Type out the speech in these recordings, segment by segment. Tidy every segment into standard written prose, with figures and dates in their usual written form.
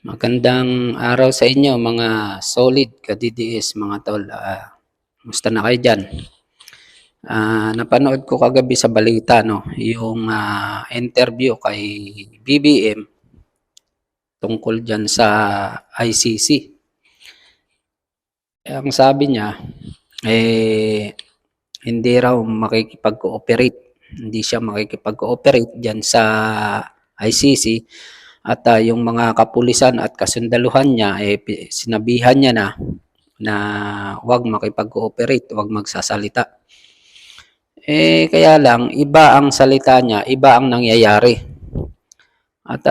Magandang araw sa inyo mga solid ka-DDS mga tol. Kumusta na kayo diyan? Napanood ko kagabi sa balita no, yung interview kay BBM tungkol diyan sa ICC. Ang sabi niya hindi raw makikipag-cooperate. Hindi siya makikipag-cooperate diyan sa ICC at yung mga kapulisan at kasundaluhan niya sinabihan niya na wag makipag-cooperate, wag magsasalita. Kaya lang iba ang salita niya, iba ang nangyayari. At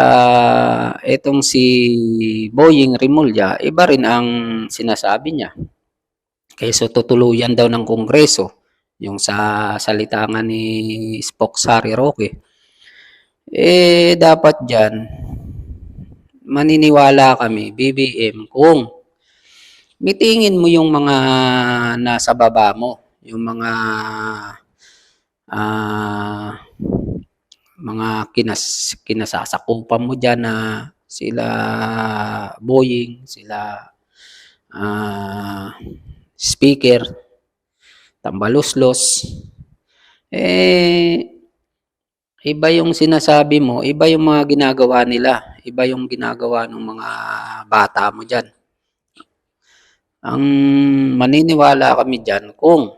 itong si Boying Rimulya, iba rin ang sinasabi niya. Kaya tutuluyan daw ng Kongreso yung sa salita nga ni Spock Sari Roque. Dapat diyan maniniwala kami, BBM, kung mitingin mo yung mga nasa baba mo, yung mga kinasasakupan mo dyan na sila Boying, sila speaker, Tambaluslos, iba yung sinasabi mo, iba yung mga ginagawa nila, iba yung ginagawa ng mga bata mo dyan. Ang maniniwala kami dyan kung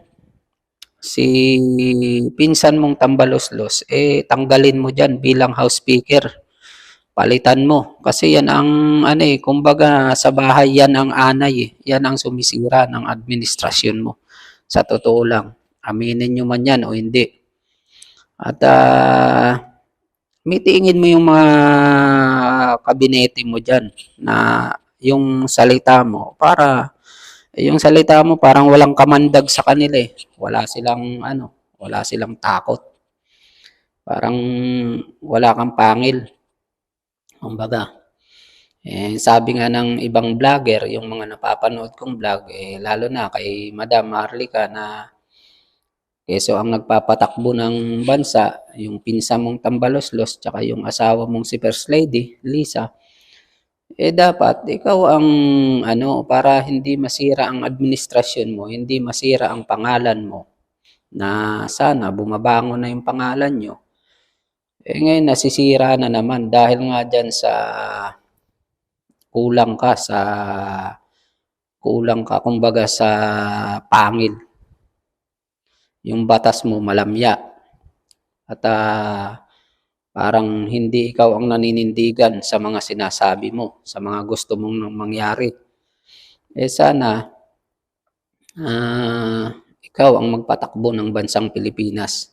si pinsan mong Tambaluslos, tanggalin mo dyan bilang House Speaker. Palitan mo. Kasi yan ang, kumbaga sa bahay yan ang anay. Yan ang sumisira ng administrasyon mo. Sa totoo lang. Aminin nyo man yan o hindi. At mitingin mo yung mga kabinete mo dyan na yung salita mo parang walang kamandag sa kanila eh. Wala silang takot. Parang wala kang pangil. Kumbaga, sabi nga ng ibang vlogger, yung mga napapanood kong vlog, lalo na kay Madam Marlica na keso ang nagpapatakbo ng bansa, yung pinsa mong Tambaluslos, tsaka yung asawa mong si First Lady, Lisa, dapat ikaw ang para hindi masira ang administrasyon mo, hindi masira ang pangalan mo, na sana bumabangon na yung pangalan nyo. Ngayon nasisira na naman dahil nga dyan sa kulang ka kumbaga sa pangil. Yung batas mo malamya. At parang hindi ikaw ang naninindigan sa mga sinasabi mo, sa mga gusto mong mangyari. Sana ikaw ang magpatakbo ng bansang Pilipinas.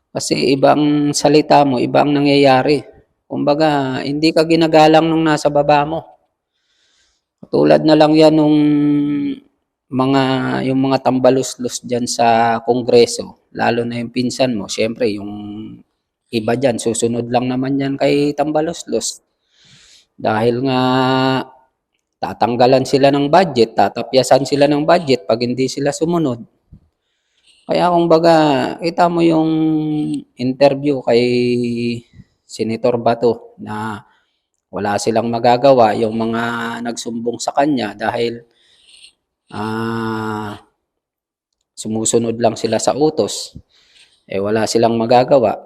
Kasi ibang salita mo, ibang nangyayari. Kumbaga, hindi ka ginagalang nung nasa baba mo. Tulad na lang yan nung yung mga Tambaluslos dyan sa Kongreso, lalo na yung pinsan mo. Siyempre, yung iba dyan, susunod lang naman yan kay Tambaluslos. Dahil nga, tatanggalan sila ng budget, tatapyasan sila ng budget pag hindi sila sumunod. Kaya kumbaga, kita mo yung interview kay Senator Bato na wala silang magagawa yung mga nagsumbong sa kanya dahil sumusunod lang sila sa utos. Wala silang magagawa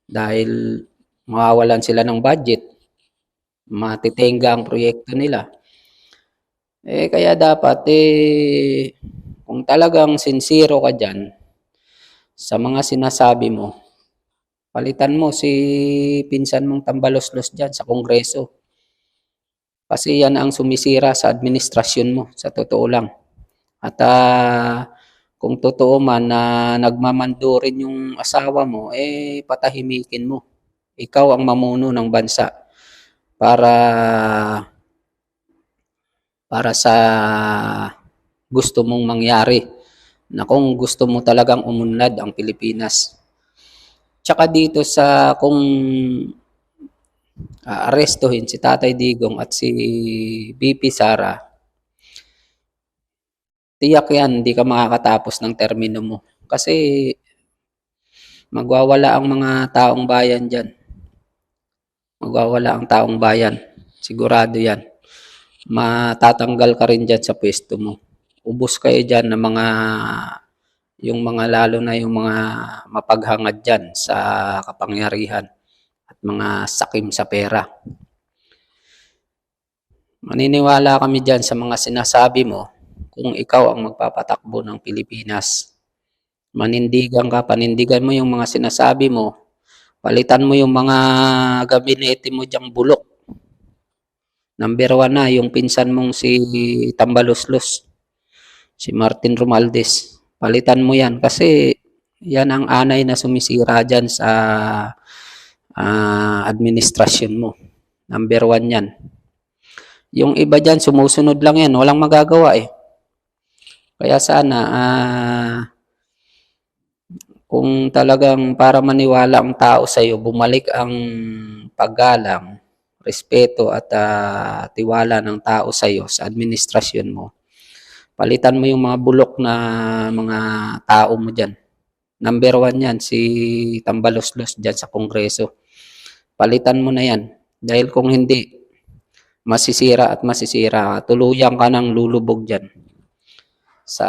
dahil mawawalan sila ng budget. Matitenga ang proyekto nila. Kaya dapat kung talagang sincero ka dyan sa mga sinasabi mo, palitan mo si pinsan mong Tambaluslos dyan sa Kongreso. Kasi yan ang sumisira sa administrasyon mo, sa totoo lang. At kung totoo man na nagmamando rin yung asawa mo, patahimikin mo. Ikaw ang mamuno ng bansa para sa gusto mong mangyari, na kung gusto mo talagang umunlad ang Pilipinas. Tsaka dito sa kung arestuhin si Tatay Digong at si BP Sara, tiyak yan, hindi ka makakatapos ng termino mo. Kasi magwawala ang mga taong bayan dyan. Magwawala ang taong bayan. Sigurado yan. matatanggal ka rin diyan sa puwesto mo. Ubos kayo diyan ng mga yung mga lalo na yung mga mapaghangad diyan sa kapangyarihan at mga sakim sa pera. Maniniwala kami diyan sa mga sinasabi mo kung ikaw ang magpapatakbo ng Pilipinas. Manindigan ka, panindigan mo yung mga sinasabi mo, palitan mo yung mga gabinete mo diyang bulok. Number 1 na yung pinsan mong si Tambaloslos, si Martin Romualdez. Palitan mo yan kasi yan ang anay na sumisira dyan sa administrasyon mo. Number 1 yan. Yung iba dyan, sumusunod lang yan. Walang magagawa eh. Kaya sana, kung talagang para maniwala ang tao sa iyo, bumalik ang paggalang, respeto at tiwala ng tao sa iyo sa administrasyon mo. Palitan mo yung mga bulok na mga tao mo dyan. Number 1 yan, si Tambaloslos dyan sa Kongreso. Palitan mo na yan. Dahil kung hindi, masisira at masisira. Tuluyan ka ng lulubog dyan sa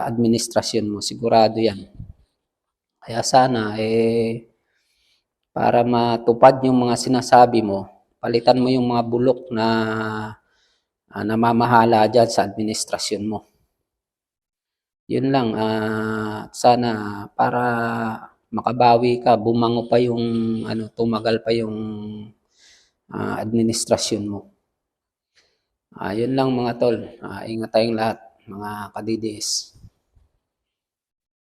administrasyon mo. Sigurado yan. Kaya sana, para matupad yung mga sinasabi mo, palitan mo yung mga bulok na namamahala dyan sa administrasyon mo. Yun lang, sana para makabawi ka, bumango pa yung, tumagal pa yung administrasyon mo. Yun lang mga tol, ingat tayong lahat, mga ka-DDS.